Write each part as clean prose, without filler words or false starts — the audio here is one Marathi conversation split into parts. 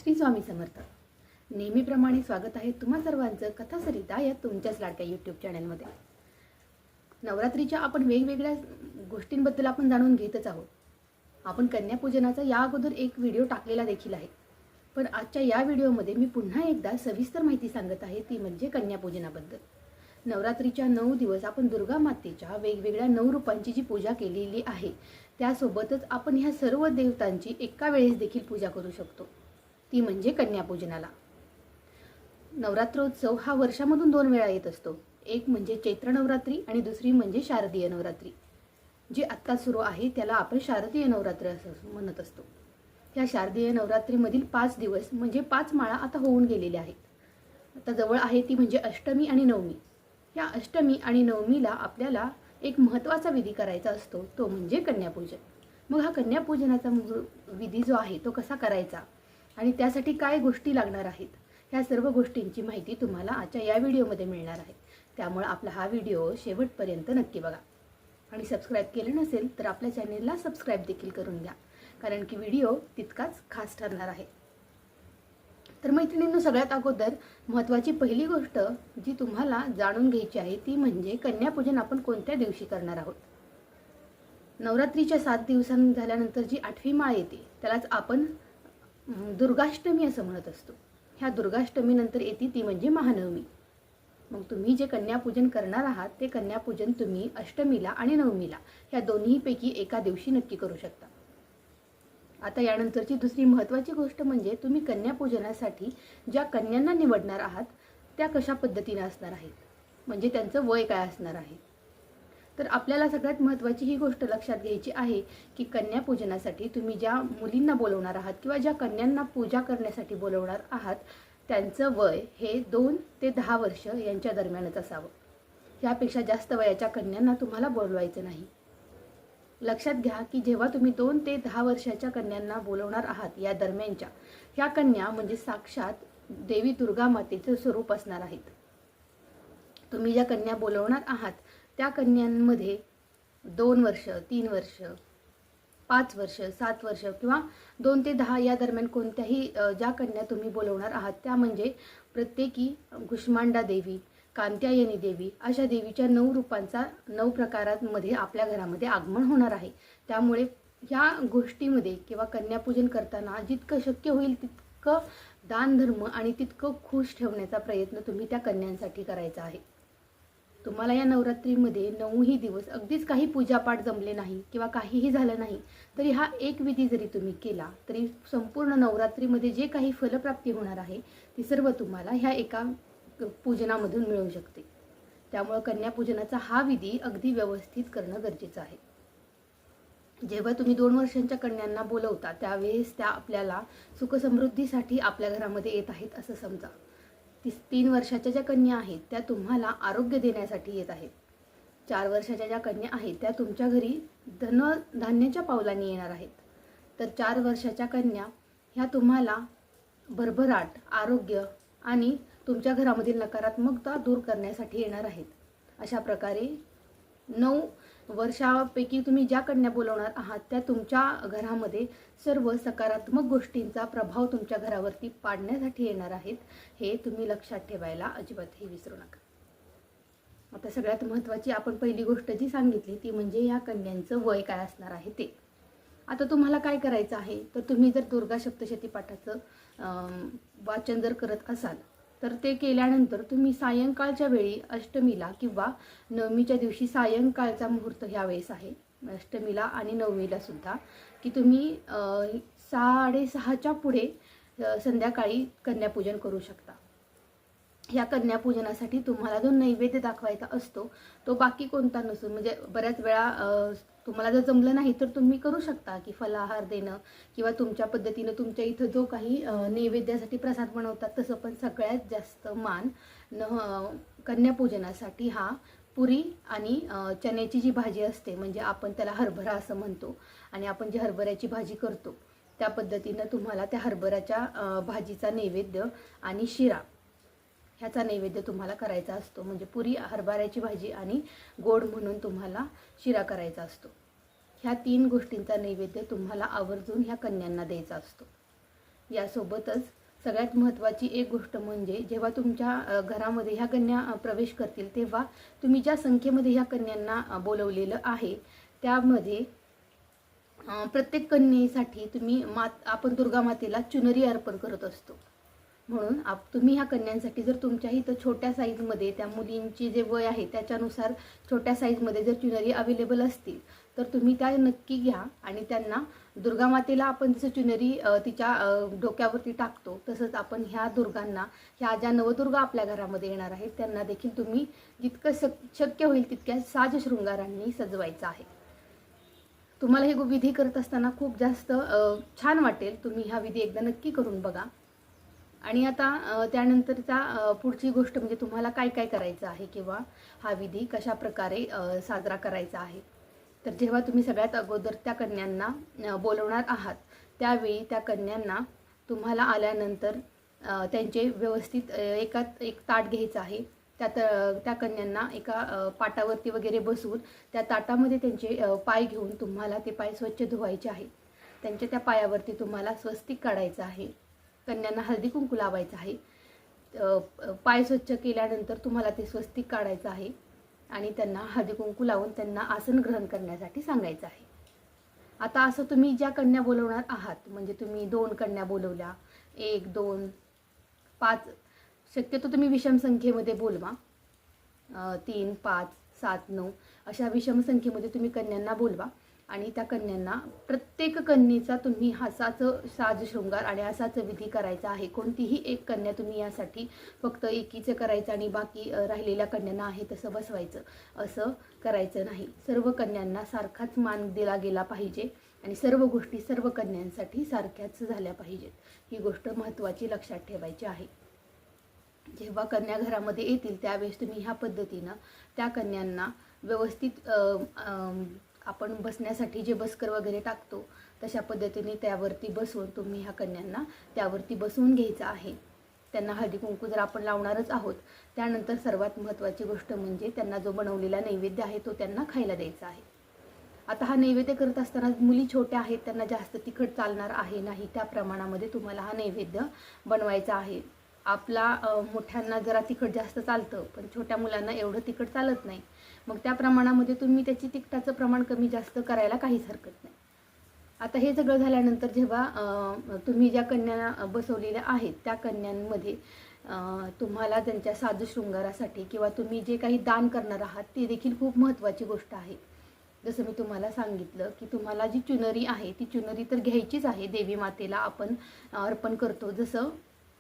श्री स्वामी समर्थ. नेहमीप्रमाणे स्वागत आहे तुम्हा सर्वांचं कथा सरिता या तुमच्याच लाडक्या यूट्यूब चॅनलमध्ये. नवरात्रीच्या आपण वेगवेगळ्या गोष्टींबद्दल आपण जाणून घेतच आहोत. आपण कन्यापूजनाचा या अगोदर एक व्हिडिओ टाकलेला देखील आहे, पण आजच्या या व्हिडिओमध्ये मी पुन्हा एकदा सविस्तर माहिती सांगत आहे, ती म्हणजे कन्यापूजनाबद्दल. नवरात्रीच्या 9 दिवस आपण दुर्गा मातेच्या वेगवेगळ्या 9 रूपांची जी पूजा केलेली आहे, त्यासोबतच आपण ह्या सर्व देवतांची एका वेळेस देखील पूजा करू शकतो, ती म्हणजे कन्यापूजनाला. नवरात्रोत्सव हा वर्षामधून 2 वेळा येत असतो. एक म्हणजे चैत्र नवरात्री आणि दुसरी म्हणजे शारदीय नवरात्री. जी आत्ता सुरू आहे त्याला आपण शारदीय नवरात्री असं म्हणत असतो. या शारदीय नवरात्रीमधील 5 दिवस म्हणजे 5 माळा आता होऊन गेलेल्या आहेत. आता जवळ आहे ती म्हणजे अष्टमी आणि नवमी. या अष्टमी आणि नवमीला आपल्याला एक महत्त्वाचा विधी करायचा असतो, तो म्हणजे कन्यापूजन. मग हा कन्यापूजनाचा विधी जो आहे तो कसा करायचा आणि त्यासाठी काय गोष्टी लागणार आहेत, ह्या सर्व गोष्टींची माहिती तुम्हाला आजच्या या व्हिडिओमध्ये मिळणार आहे. त्यामुळे आपला हा व्हिडिओ शेवटपर्यंत नक्की बघा आणि सबस्क्राईब केलं नसेल तर आपल्या चॅनेलला सबस्क्राईब देखील करून घ्या, कारण की व्हिडिओ तितकाच खास ठरणार आहे. तर मैत्रिणींनो, सगळ्यात अगोदर महत्त्वाची पहिली गोष्ट जी तुम्हाला जाणून घ्यायची आहे ती म्हणजे कन्यापूजन आपण कोणत्या दिवशी करणार आहोत. नवरात्रीच्या 7 दिवसां झाल्यानंतर जी 8वी माळ येते त्यालाच आपण दुर्गाष्टमी असं म्हणत असतो. ह्या दुर्गाष्टमीनंतर येते ती म्हणजे महानवमी. मग तुम्ही जे कन्यापूजन करणार आहात ते कन्यापूजन तुम्ही अष्टमीला आणि नवमीला ह्या दोन्हीपैकी एका दिवशी नक्की करू शकता. आता यानंतरची दुसरी महत्त्वाची गोष्ट म्हणजे तुम्ही कन्यापूजनासाठी ज्या कन्यांना निवडणार आहात त्या कशा पद्धतीने असणार आहेत, म्हणजे त्यांचं वय काय असणार आहे. तर आपल्याला सगळ्यात महत्त्वाची ही गोष्ट लक्षात घ्यायची आहे की कन्यापूजनासाठी तुम्ही ज्या मुलींना बोलवणार आहात किंवा ज्या कन्यांना पूजा करण्यासाठी बोलवणार आहात त्यांचं वय हे 2 ते 10 वर्ष यांच्या दरम्यानच असावं. यापेक्षा जास्त वयाच्या कन्यांना तुम्हाला बोलवायचं नाही. लक्षात घ्या की जेव्हा तुम्ही 2 ते 10 वर्षाच्या कन्यांना बोलवणार आहात या दरम्यानच्या ह्या कन्या म्हणजे साक्षात देवी दुर्गा मातेचं स्वरूप असणार आहेत. तुम्ही ज्या कन्या बोलवणार आहात त्या कन्यांमध्ये 2 वर्ष, 3 वर्ष, 5 वर्ष, 7 वर्ष किंवा 2 ते 10 या दरम्यान कोणत्याही ज्या कन्या तुम्ही बोलवणार आहात त्या म्हणजे प्रत्येकी कुष्मांडा देवी, कात्यायनी देवी अशा देवीच्या 9 रूपांचा 9 प्रकारांमध्ये आपल्या घरामध्ये आगमन होणार आहे. त्यामुळे ह्या गोष्टीमध्ये किंवा कन्यापूजन करताना जितकं शक्य होईल तितकं दानधर्म आणि तितकं खुश ठेवण्याचा प्रयत्न तुम्ही त्या कन्यांसाठी करायचा आहे. तुम्हाला या नवरात्रीमध्ये 9ही दिवस अगदीच काही पूजापाठ जमले नाही किंवा काहीही झालं नाही तरी हा एक विधी जरी तुम्ही केला तरी संपूर्ण नवरात्रीमध्ये जे काही फलप्राप्ती होणार आहे ती सर्व तुम्हाला ह्या एका पूजनामधून मिळू शकते. त्यामुळे कन्यापूजनाचा हा विधी अगदी व्यवस्थित करणं गरजेचं आहे. जेव्हा तुम्ही 2 वर्षांच्या कन्यांना बोलवता त्यावेळेस त्या आपल्याला सुखसमृद्धीसाठी आपल्या घरामध्ये येत आहेत असं समजा. 3 वर्षाच्या ज्या कन्या आहेत त्या तुम्हाला आरोग्य देण्यासाठी येत आहेत. 4 वर्षाच्या ज्या कन्या आहेत त्या तुमच्या घरी धान्याच्या पावलांनी येणार आहेत. तर 4 वर्षाच्या कन्या ह्या तुम्हाला भरभराट, आरोग्य आणि तुमच्या घरामधील नकारात्मकता दूर करण्यासाठी येणार आहेत. अशा प्रकारे 9 वर्षापैकी तुम्ही ज्या कन्या बोलवणार आहात त्या तुमच्या घरामध्ये सर्व सकारात्मक गोष्टींचा प्रभाव तुमच्या घरावरती पाडण्यासाठी येणार आहेत. हे तुम्ही लक्षात ठेवायला अजिबातही विसरू नका. आता सगळ्यात महत्त्वाची आपण पहिली गोष्ट जी सांगितली ती म्हणजे या कन्यांचं वय काय असणार आहे ते. आता तुम्हाला काय करायचं आहे तर तुम्ही जर दुर्गा सप्तशती पाठाचं वाचन जर करत असाल तर ते केल्यानंतर तुम्ही सायंकाळच्या वेळी अष्टमीला किंवा नवमीच्या दिवशी सायंकाळचा मुहूर्त ह्यावेळेस आहे अष्टमीला आणि नवमीला सुद्धा, की तुम्ही 6:30च्या पुढे संध्याकाळी कन्यापूजन करू शकता. ह्या कन्यापूजनासाठी तुम्हाला जो नैवेद्य दाखवायचा असतो तो बाकी कोणता नसून, म्हणजे बऱ्याच वेळा तुम्हाला जर जमलं नाही तर तुम्ही करू शकता की फलाहार देणं किंवा तुमच्या पद्धतीनं तुमच्या इथं जो काही नैवेद्यासाठी प्रसाद बनवतात तसं, पण सगळ्यात जास्त मान कन्यापूजनासाठी हा पुरी आणि चण्याची जी भाजी असते म्हणजे आपण त्याला हरभरा असं म्हणतो आणि आपण जी हरभऱ्याची भाजी करतो त्या पद्धतीनं तुम्हाला त्या हरभऱ्याच्या भाजीचा नैवेद्य आणि शिरा ह्याचा नैवेद्य तुम्हाला करायचा असतो. म्हणजे पुरी, हरभऱ्याची भाजी आणि गोड म्हणून तुम्हाला शिरा करायचा असतो. ह्या 3 गोष्टींचा नैवेद्य तुम्हाला आवर्जून ह्या कन्यांना द्यायचा असतो. यासोबतच सगळ्यात महत्त्वाची एक गोष्ट म्हणजे जेव्हा तुमच्या घरामध्ये ह्या कन्या प्रवेश करतील तेव्हा तुम्ही ज्या संख्येमध्ये ह्या कन्यांना बोलवलेलं आहे त्यामध्ये प्रत्येक कन्येसाठी तुम्ही आपण दुर्गा मातेला चुनरी अर्पण करत असतो. म्हणून तुम्ही ह्या कन्यांसाठी जर तुमच्या इथं छोट्या साईजमध्ये त्या मुलींची जे वय आहे त्याच्यानुसार छोट्या साईजमध्ये जर चुनरी अवेलेबल असतील तर तुम्ही त्या नक्की घ्या आणि त्यांना दुर्गा मातेला आपण जसं चुनरी तिच्या डोक्यावरती टाकतो तसंच आपण ह्या दुर्गांना, ह्या ज्या नवदुर्गा आपल्या घरामध्ये येणार आहेत त्यांना देखील तुम्ही जितकं शक्य होईल तितक्या साज शृंगारांनी सजवायचं आहे. तुम्हाला हे विधी करत असताना खूप जास्त छान वाटेल. तुम्ही हा विधी एकदा नक्की करून बघा. आणि आता त्यानंतरचा पुढची गोष्ट म्हणजे तुम्हाला काय काय करायचं आहे किंवा हा विधी कशा प्रकारे साजरा करायचा आहे. तर जेव्हा तुम्ही सगळ्यात अगोदर त्या कन्यांना बोलवणार आहात त्यावेळी त्या कन्यांना तुम्हाला आल्यानंतर त्यांचे व्यवस्थित एक ताट घ्यायचं आहे. त्या कन्यांना एका पाटावरती वगैरे बसवून त्या ताटामध्ये त्यांचे पाय घेऊन तुम्हाला ते पाय स्वच्छ धुवायचे आहेत. त्यांच्या त्या पायावरती तुम्हाला स्वस्तिक काढायचं आहे. कन्यांना हळदी कुंकू लावायचं आहे. पाय स्वच्छ केल्यानंतर तुम्हाला ते स्वस्तिक काढायचं आहे आणि त्यांना हळदी कुंकू लावून त्यांना आसन ग्रहण करण्यासाठी सांगायचं आहे. आता असं तुम्ही ज्या कन्या बोलवणार आहात म्हणजे तुम्ही 2 कन्या बोलवल्या, 1, 2, 5 शक्यतो तुम्ही विषम संख्येमध्ये बोलवा. 3, 5, 7, 9 अशा विषम संख्येमध्ये तुम्ही कन्यांना बोलवा आणि त्या कन्यांना प्रत्येक कन्येचा तुम्ही असाच साज शृंगार आणि असाच विधी करायचा आहे. कोणतीही एक कन्या तुम्ही यासाठी फक्त एकीचं करायचं आणि बाकी राहिलेल्या कन्यांना आहे तसं बसवायचं असं करायचं नाही. सर्व कन्यांना सारखाच मान दिला गेला पाहिजे आणि सर्व गोष्टी सर्व कन्यांसाठी सारख्याच झाल्या पाहिजेत. ही गोष्ट महत्त्वाची लक्षात ठेवायची आहे. जेव्हा कन्या घरामध्ये येतील त्यावेळेस तुम्ही ह्या पद्धतीनं त्या कन्यांना व्यवस्थित आपण बसण्यासाठी जे बसकर वगैरे टाकतो तशा पद्धतीने त्यावरती बसवून तुम्ही ह्या कन्यांना त्यावरती बसवून घ्यायचं आहे. त्यांना हळदी कुंकू जर आपण लावणारच आहोत त्यानंतर सर्वात महत्त्वाची गोष्ट म्हणजे त्यांना जो बनवलेला नैवेद्य आहे तो त्यांना खायला द्यायचा आहे. आता हा नैवेद्य करत असताना मुली छोट्या आहेत त्यांना जास्त तिखट चालणार आहे नाही त्या प्रमाणामध्ये तुम्हाला हा नैवेद्य बनवायचा आहे. आपला मोठ्यांना जरा तिखट जास्त चालतं पण छोट्या मुलांना एवढं तिखट चालत नाही. मग त्या प्रमाणामध्ये तुम्ही त्याची तिखटाचं प्रमाण कमी जास्त करायला काहीच हरकत नाही. आता हे सगळं झाल्यानंतर जेव्हा तुम्ही ज्या कन्या बसवलेल्या आहेत त्या कन्यांमध्ये तुम्हाला त्यांच्या साज शृंगारासाठी किंवा तुम्ही जे काही दान करणार आहात ते देखील खूप महत्त्वाची गोष्ट आहे. जसं मी तुम्हाला सांगितलं की तुम्हाला जी चुनरी आहे ती चुनरी तर घ्यायचीच आहे. देवी मातेला आपण अर्पण करतो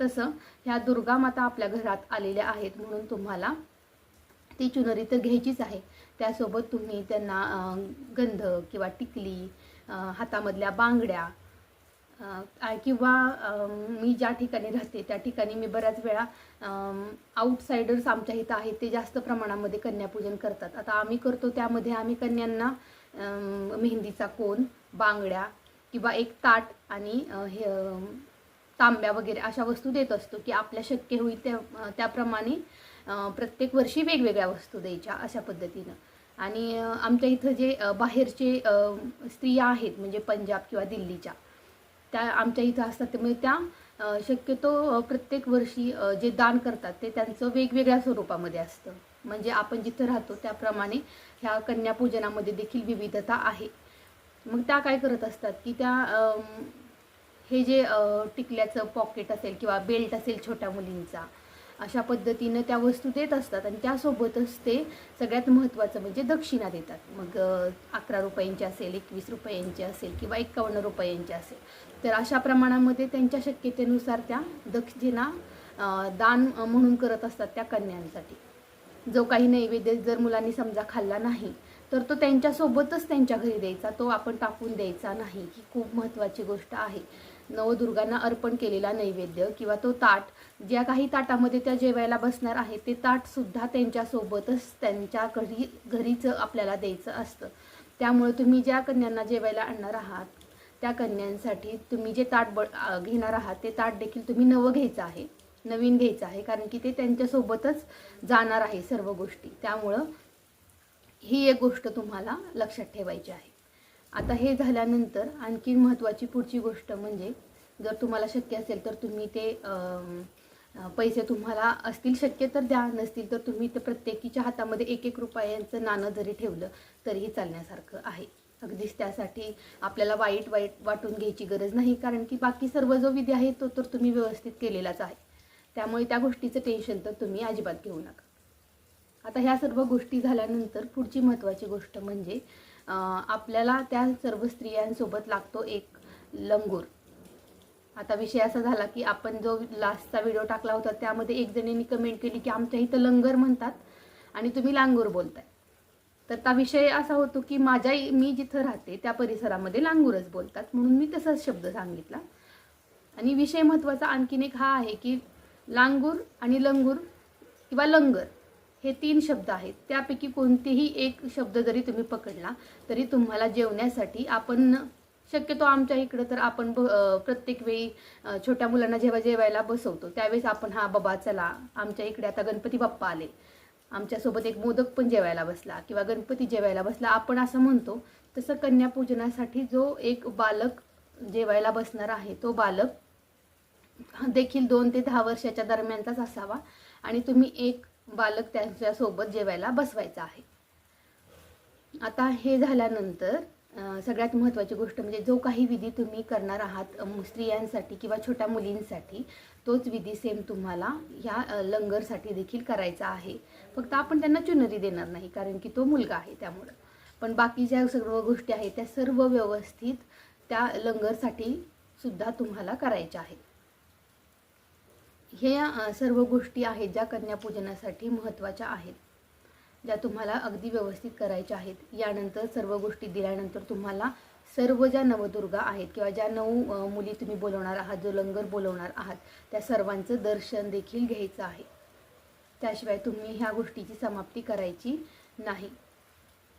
तसं ह्या दुर्गा माता आपल्या घरात आलेल्या आहेत म्हणून तुम्हाला ती चुनरी तर घ्यायचीच आहे. त्यासोबत तुम्ही त्यांना गंध किंवा टिकली, हातामधल्या बांगड्या किंवा मी ज्या ठिकाणी राहते त्या ठिकाणी मी बऱ्याच वेळा आउटसाइडर्स आमच्या इथं आहेत ते जास्त प्रमाणामध्ये कन्यापूजन करतात. आता आम्ही करतो त्यामध्ये आम्ही कन्यांना मेहंदीचा कोन, बांगड्या किंवा एक ताट आणि तांब्या वगैरे अशा वस्तू देत असतो की आपल्या शक्य होईल त्याप्रमाणे प्रत्येक वर्षी वेगवेगळ्या वस्तू द्यायच्या अशा पद्धतीनं. आणि आमच्या इथं जे बाहेरचे स्त्रिया आहेत म्हणजे पंजाब किंवा दिल्लीच्या त्या आमच्या इथं असतात त्यामुळे त्या शक्यतो प्रत्येक वर्षी जे दान करतात ते त्यांचं वेगवेगळ्या स्वरूपामध्ये असतं. म्हणजे आपण जिथं राहतो त्याप्रमाणे ह्या कन्यापूजनामध्ये देखील विविधता आहे. मग त्या काय करत असतात की त्या हे जे टिकल्याचं पॉकेट असेल किंवा बेल्ट असेल छोट्या मुलींचा अशा पद्धतीनं त्या वस्तू देत असतात आणि त्यासोबतच ते सगळ्यात महत्त्वाचं म्हणजे दक्षिणा देतात. मग 11 रुपयांची असेल, 21 रुपयांची असेल किंवा 51 रुपयांची असेल. तर अशा प्रमाणामध्ये त्यांच्या शक्यतेनुसार त्या दक्षिणा दान म्हणून करत असतात त्या कन्यांसाठी. जो काही नैवेद्य जर मुलांनी समजा खाल्ला नाही तर तो त्यांच्यासोबतच त्यांच्या घरी द्यायचा, तो आपण टाकून द्यायचा नाही. ही खूप महत्त्वाची गोष्ट आहे. नवदुर्गांना अर्पण केलेला नैवेद्य किंवा तो ताट ज्या काही ताटामध्ये त्या जेवायला बसणार आहे ते ताटसुद्धा त्यांच्यासोबतच त्यांच्या घरीच आपल्याला द्यायचं असतं. त्यामुळे तुम्ही ज्या कन्यांना जेवायला आणणार आहात त्या कन्यांसाठी तुम्ही जे ताट घेणार आहात ते ताट देखील तुम्ही नवीन घ्यायचं आहे कारण की ते त्यांच्यासोबतच जाणार आहे सर्व गोष्टी. त्यामुळं ही एक गोष्ट तुम्हाला लक्षात ठेवायची आहे. आता हे झाल्यानंतर आणखी महत्त्वाची पुढची गोष्ट म्हणजे जर तुम्हाला शक्य असेल तर तुम्ही ते पैसे तुम्हाला असतील शक्य तर द्या, नसतील तर तुम्ही ते प्रत्येकीच्या हातामध्ये 1-1 रुपयांचं नाणं जरी ठेवलं तरीही चालण्यासारखं आहे. अगदीच त्यासाठी आपल्याला वाईट वाटून घ्यायची गरज नाही, कारण की बाकी सर्व जो विधी आहे तो तर तुम्ही व्यवस्थित केलेलाच आहे. त्यामुळे त्या गोष्टीचं टेन्शन तर तुम्ही अजिबात घेऊ नका. आता ह्या सर्व गोष्टी झाल्यानंतर पुढची महत्त्वाची गोष्ट म्हणजे आपल्याला त्या सर्व स्त्रियांसोबत लागतो एक लंगूर. आता विषय असा झाला की आपण जो लास्टचा व्हिडिओ टाकला होता त्यामध्ये एक जणींनी कमेंट केली की आमच्या इथं लंगर म्हणतात आणि तुम्ही लांगूर बोलताय. तर त्या विषय असा होतो की मी जिथं राहते त्या परिसरामध्ये लांगूरच बोलतात, म्हणून मी तसाच शब्द सांगितला. आणि विषय महत्त्वाचा आणखीन एक हा आहे की लांगूर आणि लंगूर किंवा लंगर हे 3 शब्द आहेत. त्यापैकी कोणतेही एक शब्द जरी तुम्ही पकडला तरी तुम्हाला जेवण्यासाठी आपण शक्यतो आमच्या इकडं तर आपण प्रत्येक वेळी छोट्या मुलांना जेव्हा जेवायला बसवतो त्यावेळेस आपण हा बाबा चला, आमच्या इकडे आता गणपती बाप्पा आले, आमच्यासोबत एक मोदक पण जेवायला बसला किंवा गणपती जेवायला बसला, आपण असं म्हणतो. तसं कन्यापूजनासाठी जो एक बालक जेवायला बसणार आहे तो बालक देखील 2 ते 10 वर्षाच्या दरम्यानचाच असावा आणि तुम्ही एक बालक त्यांच्यासोबत जेवायला बसवायचा आहे. आता हे झाल्यानंतर सगळ्यात महत्त्वाची गोष्ट म्हणजे जो काही विधी तुम्ही करणार आहात स्त्रियांसाठी किंवा छोट्या मुलींसाठी, तोच विधी सेम तुम्हाला ह्या लंगरसाठी देखील करायचा आहे. फक्त आपण त्यांना चुनरी देणार नाही कारण की तो मुलगा आहे त्यामुळं. पण बाकी ज्या सर्व गोष्टी आहेत त्या सर्व व्यवस्थित त्या लंगरसाठी सुद्धा तुम्हाला करायच्या आहेत. हे सर्व गोष्टी आहेत ज्या कन्यापूजनासाठी महत्त्वाच्या आहेत, ज्या तुम्हाला अगदी व्यवस्थित करायच्या आहेत. यानंतर सर्व गोष्टी दिल्यानंतर तुम्हाला सर्व ज्या नवदुर्गा आहेत किंवा ज्या 9 मुली तुम्ही बोलवणार आहात, जो लंगर बोलवणार आहात, त्या सर्वांचं दर्शन देखील घ्यायचं आहे. त्याशिवाय तुम्ही ह्या गोष्टीची समाप्ती करायची नाही.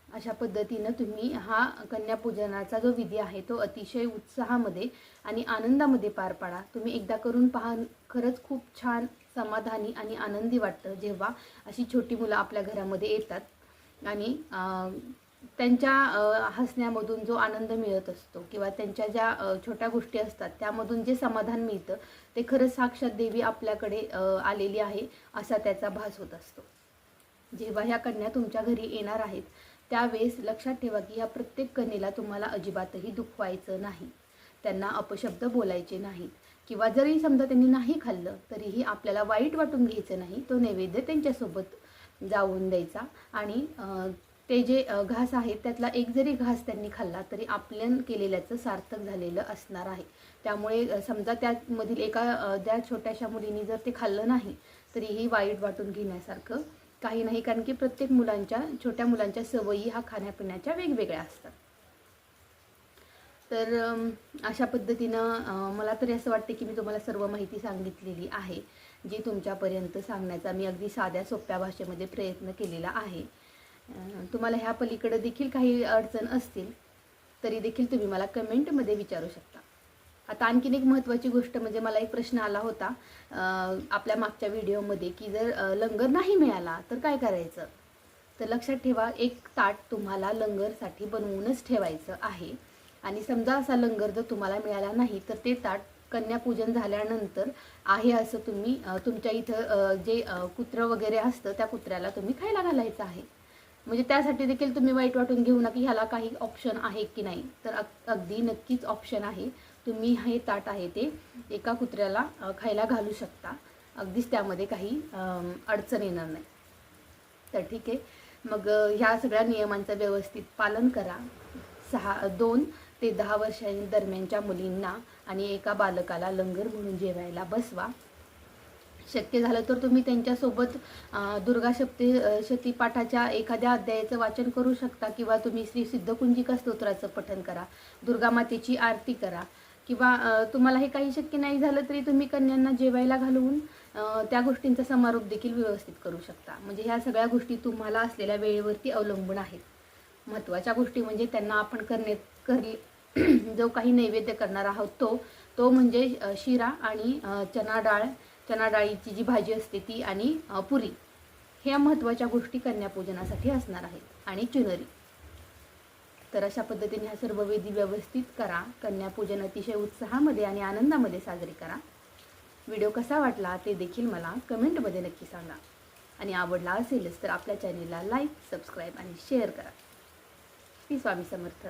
अशा पद्धतीनं तुम्ही हा कन्यापूजनाचा जो विधी आहे तो अतिशय उत्साहामध्ये आणि आनंदामध्ये पार पाडा. तुम्ही एकदा करून पहा, खरंच खूप छान, समाधानी आणि आनंदी वाटतं जेव्हा अशी छोटी मुलं आपल्या घरामध्ये येतात आणि त्यांच्या हसण्यामधून जो आनंद मिळत असतो किंवा त्यांच्या ज्या छोट्या गोष्टी असतात त्यामधून जे समाधान मिळतं ते खरंच साक्षात देवी आपल्याकडे आलेली आहे असा त्याचा भास होत असतो. जेव्हा ह्या कन्या तुमच्या घरी येणार आहेत त्यावेळेस लक्षात ठेवा की ह्या प्रत्येक कन्येला तुम्हाला अजिबातही दुखवायचं नाही, त्यांना अपशब्द बोलायचे नाहीत किंवा जरी समजा त्यांनी नाही खाल्लं तरीही आपल्याला वाईट वाटून घ्यायचं नाही. तो नैवेद्य त्यांच्यासोबत जाऊन द्यायचा आणि ते जे घास आहेत त्यातला एक जरी घास त्यांनी खाल्ला तरी आपल्या केलेल्याचं सार्थक झालेलं असणार आहे. त्यामुळे समजा त्यामधील त्या छोट्याशा मुलींनी जर ते खाल्लं नाही तरीही वाईट वाटून घेण्यासारखं काही नाही, कारण की प्रत्येक छोट्या मुलांच्या सवयी हा खाण्यापिण्याच्या वेगवेगळ्या असतात. तर अशा पद्धतीनं मला तरी असं वाटते की मी तुम्हाला सर्व माहिती सांगितलेली आहे जी तुमच्यापर्यंत सांगण्याचा मी अगदी साध्या सोप्या भाषेमध्ये प्रयत्न केलेला आहे. तुम्हाला ह्या पलीकडे देखील काही अडचण असतील तरी देखील तुम्ही मला कमेंटमध्ये विचारू शकता. आता आणखीन एक महत्त्वाची गोष्ट म्हणजे मला एक प्रश्न आला होता आपल्या मागच्या व्हिडिओमध्ये की जर लंगर नाही मिळाला तर काय करायचं. तर लक्षात ठेवा, एक ताट तुम्हाला लंगरसाठी बनवूनच ठेवायचं आहे आणि समजा असा लंगर जर तुम्हाला मिळाला नाही तर ते ताट कन्यापूजन झाल्यानंतर आहे असं तुम्ही तुमच्या इथं जे कुत्रं वगैरे असतं त्या कुत्र्याला तुम्ही खायला घालायचं आहे. म्हणजे त्यासाठी देखील तुम्ही वाईट वाटून घेऊ नका की ह्याला काही ऑप्शन आहे की नाही. तर अगदी नक्कीच ऑप्शन आहे. तुम्ही हे ताट आहे ते एका कुत्र्याला खायला घालू शकता, अगदीच त्यामध्ये काही अडचण येणार नाही. तर ठीक आहे, मग ह्या सगळ्या नियमांचं व्यवस्थित पालन करा. 2 ते 10 वर्षांदरम्यानच्या मुलींना आणि एका बालकाला लंगर म्हणून जेवायला बसवा. शक्य झालं तर तुम्ही त्यांच्यासोबत दुर्गा सप्तशती पाठाच्या एखाद्या अध्यायाचं वाचन करू शकता किंवा तुम्ही श्री सिद्धकुंजिका स्तोत्राचं पठण करा, दुर्गा मातेची आरती करा किंवा तुम्हाला हे काही शक्य नाही झालं तरी तुम्ही कन्यांना जेवायला घालवून त्या गोष्टींचा समारोप देखील व्यवस्थित करू शकता. म्हणजे ह्या सगळ्या गोष्टी तुम्हाला असलेल्या वेळेवरती अवलंबून आहेत. महत्त्वाच्या गोष्टी म्हणजे त्यांना आपण जो काही नैवेद्य करणार आहोत तो म्हणजे शिरा आणि चना डाळीची जी भाजी असते ती आणि पुरी, ह्या महत्त्वाच्या गोष्टी कन्यापूजनासाठी असणार आहेत आणि चुनरी. तर अशा पद्धतीने हा सर्व विधी व्यवस्थित करा. कन्यापूजन अतिशय उत्साहामध्ये आणि आनंदामध्ये साजरे करा. व्हिडिओ कसा वाटला ते देखील मला कमेंटमध्ये नक्की सांगा. आणि आवडला असेलच तर आपल्या चॅनेलला लाईक, सबस्क्राईब आणि शेअर करा. श्री स्वामी समर्थ.